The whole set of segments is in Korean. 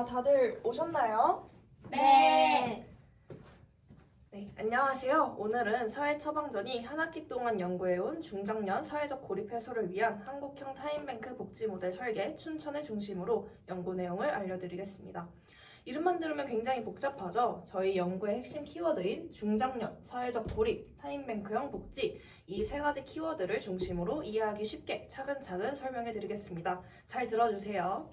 다들 오셨나요? 네. 네, 안녕하세요. 오늘은 사회처방전이 한 학기 동안 연구해온 중장년 사회적 고립 해소를 위한 한국형 타임뱅크 복지 모델 설계, 춘천을 중심으로 연구 내용을 알려드리겠습니다. 이름만 들으면 굉장히 복잡하죠? 저희 연구의 핵심 키워드인 중장년, 사회적 고립, 타임뱅크형 복지 이 세 가지 키워드를 중심으로 이해하기 쉽게 차근차근 설명해드리겠습니다. 잘 들어주세요.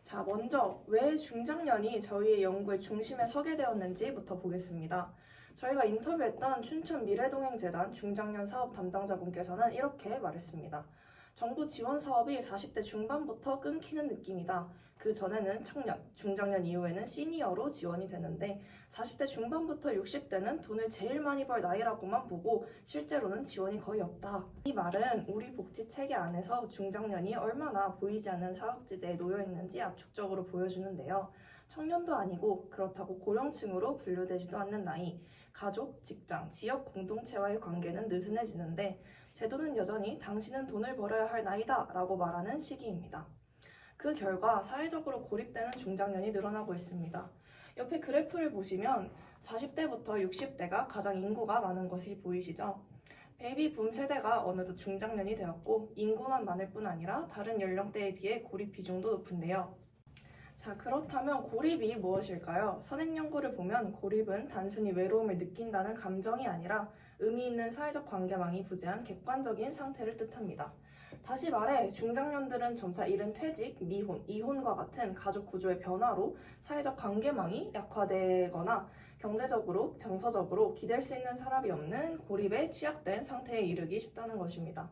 자, 먼저 왜 중장년이 저희의 연구의 중심에 서게 되었는지부터 보겠습니다. 저희가 인터뷰했던 춘천 미래동행재단 중장년 사업 담당자분께서는 이렇게 말했습니다. 정부 지원 사업이 40대 중반부터 끊기는 느낌이다. 그 전에는 청년, 중장년 이후에는 시니어로 지원이 되는데 40대 중반부터 60대는 돈을 제일 많이 벌 나이라고만 보고 실제로는 지원이 거의 없다. 이 말은 우리 복지 체계 안에서 중장년이 얼마나 보이지 않는 사각지대에 놓여 있는지 압축적으로 보여주는데요. 청년도 아니고 그렇다고 고령층으로 분류되지도 않는 나이, 가족, 직장, 지역 공동체와의 관계는 느슨해지는데 제도는 여전히 당신은 돈을 벌어야 할 나이다 라고 말하는 시기입니다. 그 결과 사회적으로 고립되는 중장년이 늘어나고 있습니다. 옆에 그래프를 보시면 40대부터 60대가 가장 인구가 많은 것이 보이시죠? 베이비붐 세대가 어느덧 중장년이 되었고 인구만 많을 뿐 아니라 다른 연령대에 비해 고립 비중도 높은데요. 자, 그렇다면 고립이 무엇일까요? 선행 연구를 보면 고립은 단순히 외로움을 느낀다는 감정이 아니라 의미 있는 사회적 관계망이 부재한 객관적인 상태를 뜻합니다. 다시 말해 중장년들은 점차 이른 퇴직, 미혼, 이혼과 같은 가족 구조의 변화로 사회적 관계망이 약화되거나 경제적으로, 정서적으로 기댈 수 있는 사람이 없는 고립에 취약된 상태에 이르기 쉽다는 것입니다.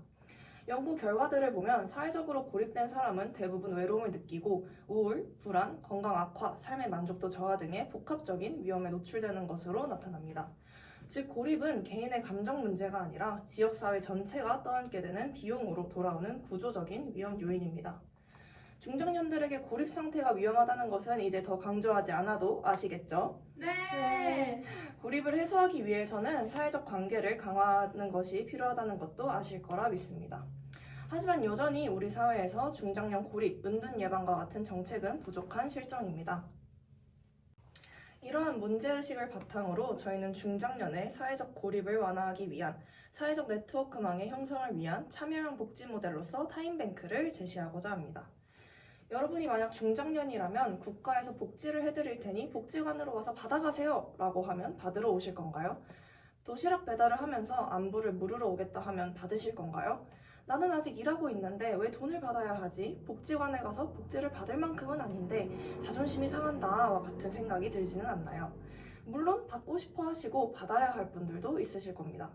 연구 결과들을 보면 사회적으로 고립된 사람은 대부분 외로움을 느끼고 우울, 불안, 건강 악화, 삶의 만족도 저하 등의 복합적인 위험에 노출되는 것으로 나타납니다. 즉 고립은 개인의 감정 문제가 아니라 지역사회 전체가 떠안게 되는 비용으로 돌아오는 구조적인 위험 요인입니다. 중장년들에게 고립 상태가 위험하다는 것은 이제 더 강조하지 않아도 아시겠죠? 네. 고립을 해소하기 위해서는 사회적 관계를 강화하는 것이 필요하다는 것도 아실 거라 믿습니다. 하지만 여전히 우리 사회에서 중장년 고립, 은둔 예방과 같은 정책은 부족한 실정입니다. 이러한 문제의식을 바탕으로 저희는 중장년의 사회적 고립을 완화하기 위한 사회적 네트워크망의 형성을 위한 참여형 복지 모델로서 타임뱅크를 제시하고자 합니다. 여러분이 만약 중장년이라면 국가에서 복지를 해드릴 테니 복지관으로 와서 받아가세요 라고 하면 받으러 오실 건가요? 도시락 배달을 하면서 안부를 물으러 오겠다 하면 받으실 건가요? 나는 아직 일하고 있는데 왜 돈을 받아야 하지? 복지관에 가서 복지를 받을 만큼은 아닌데 자존심이 상한다와 같은 생각이 들지는 않나요? 물론 받고 싶어 하시고 받아야 할 분들도 있으실 겁니다.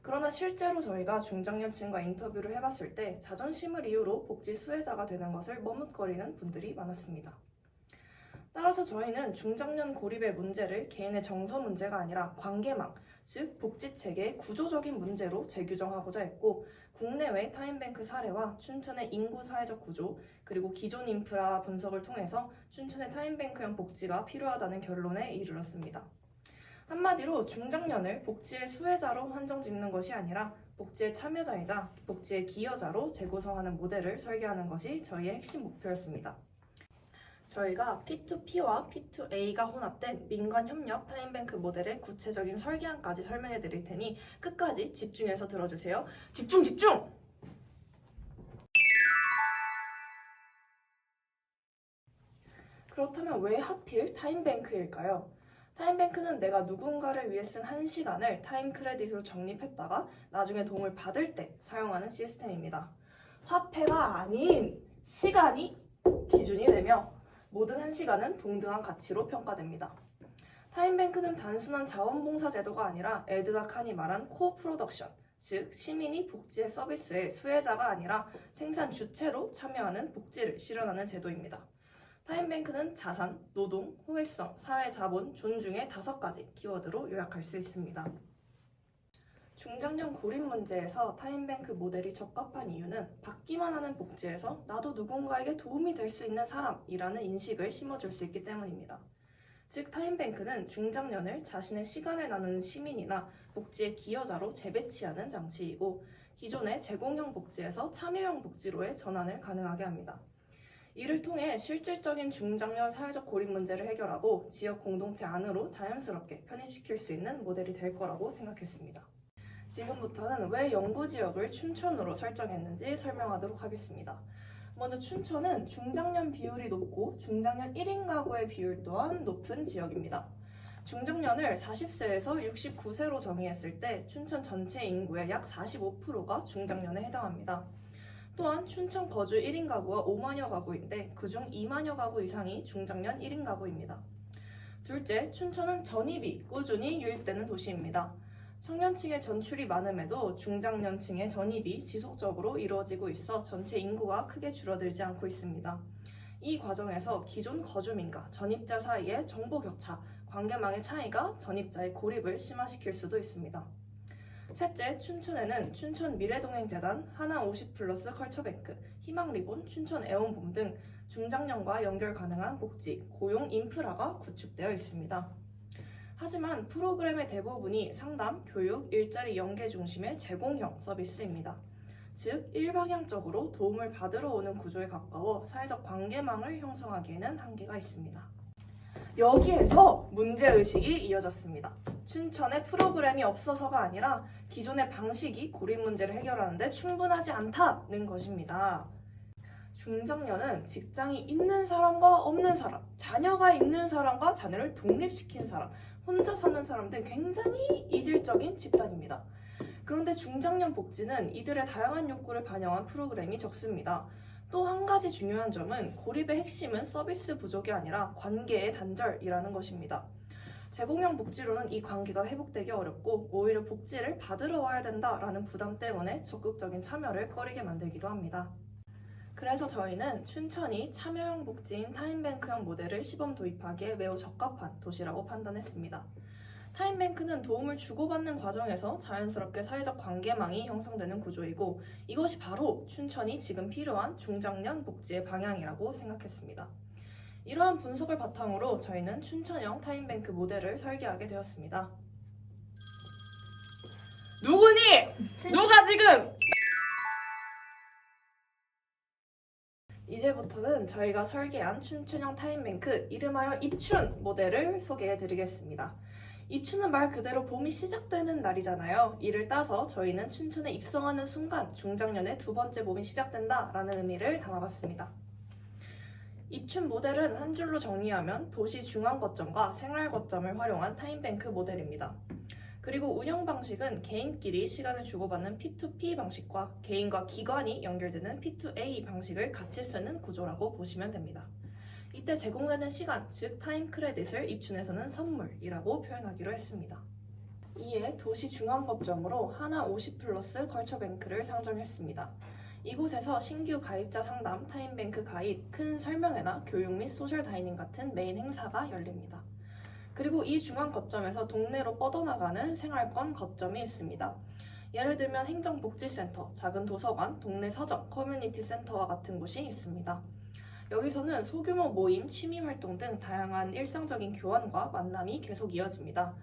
그러나 실제로 저희가 중장년층과 인터뷰를 해봤을 때 자존심을 이유로 복지 수혜자가 되는 것을 머뭇거리는 분들이 많았습니다. 따라서 저희는 중장년 고립의 문제를 개인의 정서 문제가 아니라 관계망, 즉 복지체계의 구조적인 문제로 재규정하고자 했고 국내외 타임뱅크 사례와 춘천의 인구 사회적 구조 그리고 기존 인프라 분석을 통해서 춘천의 타임뱅크형 복지가 필요하다는 결론에 이르렀습니다. 한마디로 중장년을 복지의 수혜자로 한정짓는 것이 아니라 복지의 참여자이자 복지의 기여자로 재구성하는 모델을 설계하는 것이 저희의 핵심 목표였습니다. 저희가 P2P와 P2A가 혼합된 민관협력 타임뱅크 모델의 구체적인 설계안까지 설명해 드릴 테니 끝까지 집중해서 들어주세요. 집중! 집중! 그렇다면 왜 하필 타임뱅크일까요? 타임뱅크는 내가 누군가를 위해 쓴 1시간을 타임 크레딧으로 적립했다가 나중에 도움을 받을 때 사용하는 시스템입니다. 화폐가 아닌 시간이 기준이 되며 모든 1시간은 동등한 가치로 평가됩니다. 타임뱅크는 단순한 자원봉사 제도가 아니라 에드가 칸이 말한 코어 프로덕션, 즉 시민이 복지의 서비스에 수혜자가 아니라 생산 주체로 참여하는 복지를 실현하는 제도입니다. 타임뱅크는 자산, 노동, 호혜성, 사회자본, 존중의 5가지 키워드로 요약할 수 있습니다. 중장년 고립 문제에서 타임뱅크 모델이 적합한 이유는 받기만 하는 복지에서 나도 누군가에게 도움이 될 수 있는 사람이라는 인식을 심어줄 수 있기 때문입니다. 즉 타임뱅크는 중장년을 자신의 시간을 나누는 시민이나 복지의 기여자로 재배치하는 장치이고 기존의 제공형 복지에서 참여형 복지로의 전환을 가능하게 합니다. 이를 통해 실질적인 중장년 사회적 고립 문제를 해결하고 지역 공동체 안으로 자연스럽게 편입시킬 수 있는 모델이 될 거라고 생각했습니다. 지금부터는 왜 연구지역을 춘천으로 설정했는지 설명하도록 하겠습니다. 먼저 춘천은 중장년 비율이 높고 중장년 1인 가구의 비율 또한 높은 지역입니다. 중장년을 40세에서 69세로 정의했을 때 춘천 전체 인구의 약 45%가 중장년에 해당합니다. 또한 춘천 거주 1인 가구가 5만여 가구인데 그중 2만여 가구 이상이 중장년 1인 가구입니다. 둘째, 춘천은 전입이 꾸준히 유입되는 도시입니다. 청년층의 전출이 많음에도 중장년층의 전입이 지속적으로 이루어지고 있어 전체 인구가 크게 줄어들지 않고 있습니다. 이 과정에서 기존 거주민과 전입자 사이의 정보 격차, 관계망의 차이가 전입자의 고립을 심화시킬 수도 있습니다. 셋째, 춘천에는 춘천 미래동행재단, 하나50플러스 컬처뱅크, 희망리본, 춘천 애원봄 등 중장년과 연결 가능한 복지, 고용 인프라가 구축되어 있습니다. 하지만 프로그램의 대부분이 상담, 교육, 일자리 연계 중심의 제공형 서비스입니다. 즉, 일방향적으로 도움을 받으러 오는 구조에 가까워 사회적 관계망을 형성하기에는 한계가 있습니다. 여기에서 문제의식이 이어졌습니다. 춘천에 프로그램이 없어서가 아니라 기존의 방식이 고립 문제를 해결하는데 충분하지 않다는 것입니다. 중장년은 직장이 있는 사람과 없는 사람, 자녀가 있는 사람과 자녀를 독립시킨 사람, 혼자 사는 사람 등 굉장히 이질적인 집단입니다. 그런데 중장년 복지는 이들의 다양한 욕구를 반영한 프로그램이 적습니다. 또 한 가지 중요한 점은 고립의 핵심은 서비스 부족이 아니라 관계의 단절이라는 것입니다. 제공형 복지로는 이 관계가 회복되기 어렵고 오히려 복지를 받으러 와야 된다라는 부담 때문에 적극적인 참여를 꺼리게 만들기도 합니다. 그래서 저희는 춘천이 참여형 복지인 타임뱅크형 모델을 시범 도입하기에 매우 적합한 도시라고 판단했습니다. 타임뱅크는 도움을 주고받는 과정에서 자연스럽게 사회적 관계망이 형성되는 구조이고 이것이 바로 춘천이 지금 필요한 중장년 복지의 방향이라고 생각했습니다. 이러한 분석을 바탕으로 저희는 춘천형 타임뱅크 모델을 설계하게 되었습니다. 누구니? 누가 지금? 이제부터는 저희가 설계한 춘천형 타임뱅크 이름하여 입춘 모델을 소개해드리겠습니다. 입춘은 말 그대로 봄이 시작되는 날이잖아요. 이를 따서 저희는 춘천에 입성하는 순간 중장년의 두 번째 봄이 시작된다라는 의미를 담아봤습니다. 입춘 모델은 한 줄로 정리하면 도시 중앙 거점과 생활 거점을 활용한 타임뱅크 모델입니다. 그리고 운영 방식은 개인끼리 시간을 주고받는 P2P 방식과 개인과 기관이 연결되는 P2A 방식을 같이 쓰는 구조라고 보시면 됩니다. 이때 제공되는 시간, 즉 타임 크레딧을 입춘에서는 선물이라고 표현하기로 했습니다. 이에 도시 중앙 거점으로 하나50플러스 컬처뱅크를 상정했습니다. 이곳에서 신규 가입자 상담, 타임뱅크 가입, 큰 설명회나 교육 및 소셜 다이닝 같은 메인 행사가 열립니다. 그리고 이 중앙 거점에서 동네로 뻗어나가는 생활권 거점이 있습니다. 예를 들면 행정복지센터, 작은 도서관, 동네 서점, 커뮤니티 센터와 같은 곳이 있습니다. 여기서는 소규모 모임, 취미 활동 등 다양한 일상적인 교환과 만남이 계속 이어집니다.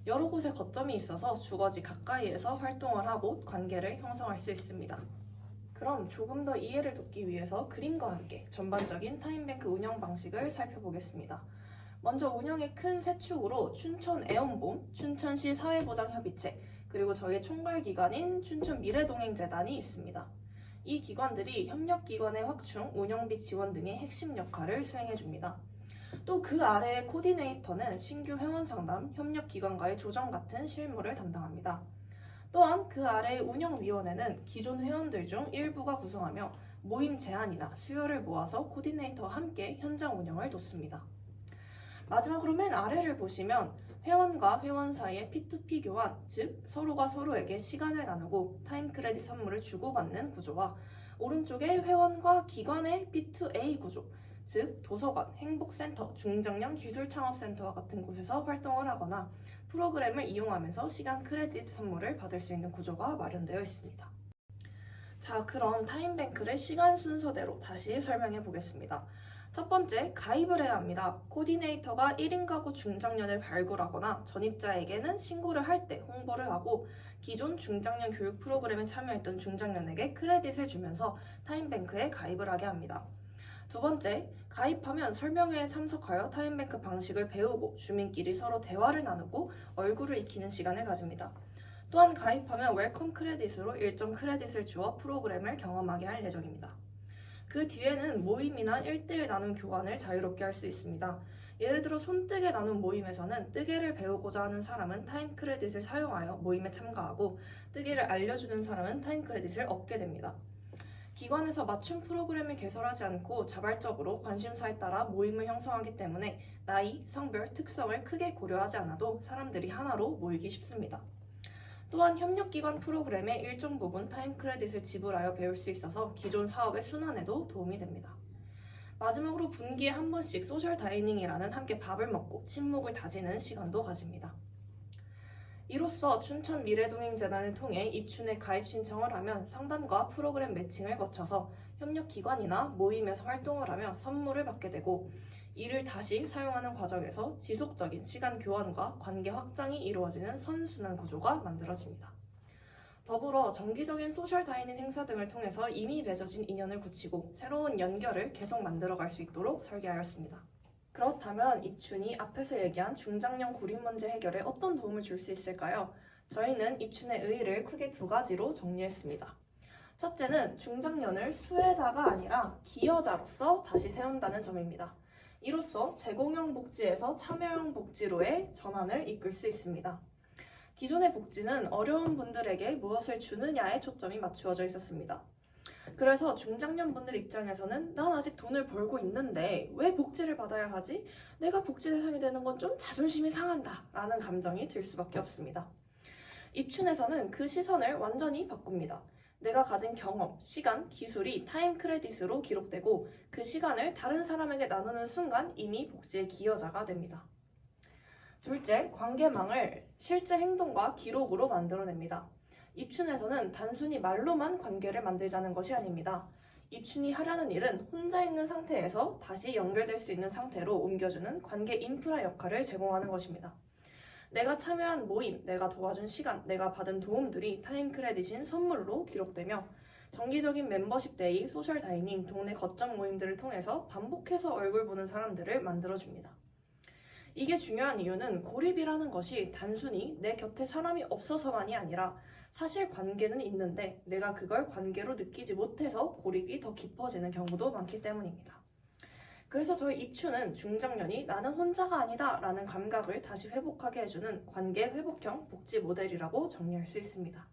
여러 곳에 거점이 있어서 주거지 가까이에서 활동을 하고 관계를 형성할 수 있습니다. 그럼 조금 더 이해를 돕기 위해서 그림과 함께 전반적인 타임뱅크 운영 방식을 살펴보겠습니다. 먼저 운영의 큰 세 축으로 춘천 애원봄, 춘천시 사회보장협의체, 그리고 저희의 총괄기관인 춘천 미래동행재단이 있습니다. 이 기관들이 협력기관의 확충, 운영비 지원 등의 핵심 역할을 수행해줍니다. 또 그 아래의 코디네이터는 신규 회원 상담, 협력기관과의 조정 같은 실무를 담당합니다. 또한 그 아래의 운영위원회는 기존 회원들 중 일부가 구성하며 모임 제안이나 수요를 모아서 코디네이터와 함께 현장 운영을 돕습니다. 마지막으로 맨 아래를 보시면 회원과 회원 사이의 P2P 교환, 즉 서로가 서로에게 시간을 나누고 타임 크레딧 선물을 주고받는 구조와 오른쪽에 회원과 기관의 P2A 구조, 즉 도서관, 행복센터, 중장년 기술창업센터와 같은 곳에서 활동을 하거나 프로그램을 이용하면서 시간 크레딧 선물을 받을 수 있는 구조가 마련되어 있습니다. 자, 그럼 타임뱅크를 시간 순서대로 다시 설명해 보겠습니다. 첫 번째, 가입을 해야 합니다. 코디네이터가 1인 가구 중장년을 발굴하거나 전입자에게는 신고를 할 때 홍보를 하고 기존 중장년 교육 프로그램에 참여했던 중장년에게 크레딧을 주면서 타임뱅크에 가입을 하게 합니다. 두 번째, 가입하면 설명회에 참석하여 타임뱅크 방식을 배우고 주민끼리 서로 대화를 나누고 얼굴을 익히는 시간을 가집니다. 또한 가입하면 웰컴 크레딧으로 일정 크레딧을 주어 프로그램을 경험하게 할 예정입니다. 그 뒤에는 모임이나 1대1 나눔 교환을 자유롭게 할 수 있습니다. 예를 들어 손뜨개 나눔 모임에서는 뜨개를 배우고자 하는 사람은 타임 크레딧을 사용하여 모임에 참가하고 뜨개를 알려주는 사람은 타임 크레딧을 얻게 됩니다. 기관에서 맞춤 프로그램을 개설하지 않고 자발적으로 관심사에 따라 모임을 형성하기 때문에 나이, 성별, 특성을 크게 고려하지 않아도 사람들이 하나로 모이기 쉽습니다. 또한 협력기관 프로그램의 일정 부분 타임 크레딧을 지불하여 배울 수 있어서 기존 사업의 순환에도 도움이 됩니다. 마지막으로 분기에 한 번씩 소셜 다이닝이라는 함께 밥을 먹고 친목을 다지는 시간도 가집니다. 이로써 춘천 미래동행재단을 통해 입춘에 가입 신청을 하면 상담과 프로그램 매칭을 거쳐서 협력기관이나 모임에서 활동을 하며 선물을 받게 되고 이를 다시 사용하는 과정에서 지속적인 시간 교환과 관계 확장이 이루어지는 선순환 구조가 만들어집니다. 더불어 정기적인 소셜 다이닝 행사 등을 통해서 이미 맺어진 인연을 굳히고 새로운 연결을 계속 만들어갈 수 있도록 설계하였습니다. 그렇다면 입춘이 앞에서 얘기한 중장년 고립 문제 해결에 어떤 도움을 줄 수 있을까요? 저희는 입춘의 의의를 크게 두 가지로 정리했습니다. 첫째는 중장년을 수혜자가 아니라 기여자로서 다시 세운다는 점입니다. 이로써 제공형 복지에서 참여형 복지로의 전환을 이끌 수 있습니다. 기존의 복지는 어려운 분들에게 무엇을 주느냐에 초점이 맞추어져 있었습니다. 그래서 중장년 분들 입장에서는 난 아직 돈을 벌고 있는데 왜 복지를 받아야 하지? 내가 복지 대상이 되는 건 좀 자존심이 상한다 라는 감정이 들 수밖에 없습니다. 입춘에서는 그 시선을 완전히 바꿉니다. 내가 가진 경험, 시간, 기술이 타임 크레딧으로 기록되고 그 시간을 다른 사람에게 나누는 순간 이미 복지의 기여자가 됩니다. 둘째, 관계망을 실제 행동과 기록으로 만들어냅니다. 입춘에서는 단순히 말로만 관계를 만들자는 것이 아닙니다. 입춘이 하려는 일은 혼자 있는 상태에서 다시 연결될 수 있는 상태로 옮겨주는 관계 인프라 역할을 제공하는 것입니다. 내가 참여한 모임, 내가 도와준 시간, 내가 받은 도움들이 타임 크레딧인 선물로 기록되며 정기적인 멤버십 데이, 소셜 다이닝, 동네 거점 모임들을 통해서 반복해서 얼굴 보는 사람들을 만들어줍니다. 이게 중요한 이유는 고립이라는 것이 단순히 내 곁에 사람이 없어서만이 아니라 사실 관계는 있는데 내가 그걸 관계로 느끼지 못해서 고립이 더 깊어지는 경우도 많기 때문입니다. 그래서 저희 입춘은 중장년이 나는 혼자가 아니다 라는 감각을 다시 회복하게 해주는 관계 회복형 복지 모델이라고 정리할 수 있습니다.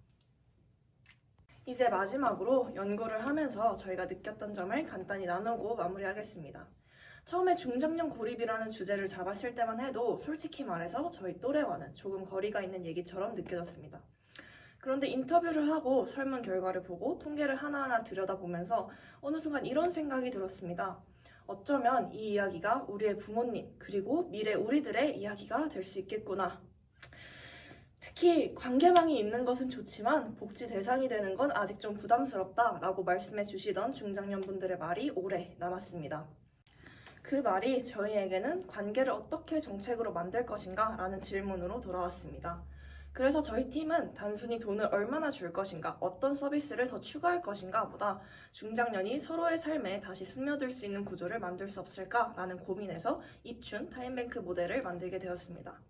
이제 마지막으로 연구를 하면서 저희가 느꼈던 점을 간단히 나누고 마무리하겠습니다. 처음에 중장년 고립이라는 주제를 잡았을 때만 해도 솔직히 말해서 저희 또래와는 조금 거리가 있는 얘기처럼 느껴졌습니다. 그런데 인터뷰를 하고 설문 결과를 보고 통계를 하나하나 들여다보면서 어느 순간 이런 생각이 들었습니다. 어쩌면 이 이야기가 우리의 부모님 그리고 미래 우리들의 이야기가 될 수 있겠구나. 특히 관계망이 있는 것은 좋지만 복지 대상이 되는 건 아직 좀 부담스럽다라고 말씀해 주시던 중장년분들의 말이 오래 남았습니다. 그 말이 저희에게는 관계를 어떻게 정책으로 만들 것인가 라는 질문으로 돌아왔습니다. 그래서 저희 팀은 단순히 돈을 얼마나 줄 것인가, 어떤 서비스를 더 추가할 것인가 보다 중장년이 서로의 삶에 다시 스며들 수 있는 구조를 만들 수 없을까라는 고민에서 입춘 타임뱅크 모델을 만들게 되었습니다.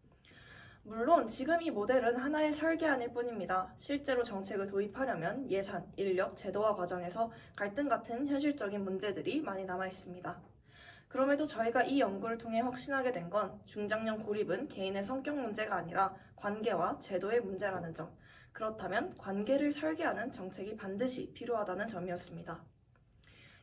물론 지금 이 모델은 하나의 설계안일 뿐입니다. 실제로 정책을 도입하려면 예산, 인력, 제도화 과정에서 갈등 같은 현실적인 문제들이 많이 남아 있습니다. 그럼에도 저희가 이 연구를 통해 확신하게 된 건 중장년 고립은 개인의 성격 문제가 아니라 관계와 제도의 문제라는 점, 그렇다면 관계를 설계하는 정책이 반드시 필요하다는 점이었습니다.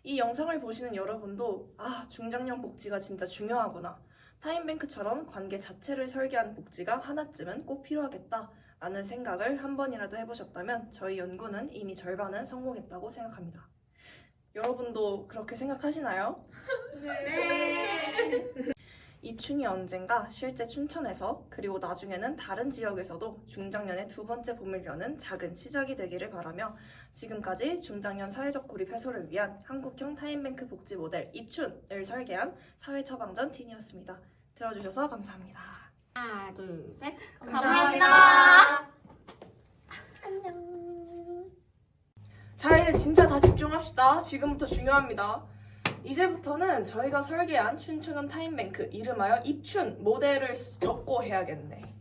이 영상을 보시는 여러분도 중장년 복지가 진짜 중요하구나, 타임뱅크처럼 관계 자체를 설계한 복지가 하나쯤은 꼭 필요하겠다 라는 생각을 한 번이라도 해보셨다면 저희 연구는 이미 절반은 성공했다고 생각합니다. 여러분도 그렇게 생각하시나요? 네. 입춘이 언젠가 실제 춘천에서 그리고 나중에는 다른 지역에서도 중장년의 두 번째 봄을 여는 작은 시작이 되기를 바라며 지금까지 중장년 사회적 고립 해소를 위한 한국형 타임뱅크 복지 모델 입춘을 설계한 사회처방전 팀이었습니다. 들어주셔서 감사합니다. 하나, 둘, 셋. 감사합니다. 자, 이제 진짜 다 집중합시다. 지금부터 중요합니다. 이제부터는 저희가 설계한 춘천은 타임뱅크 이름하여 입춘 모델을 적고 해야겠네.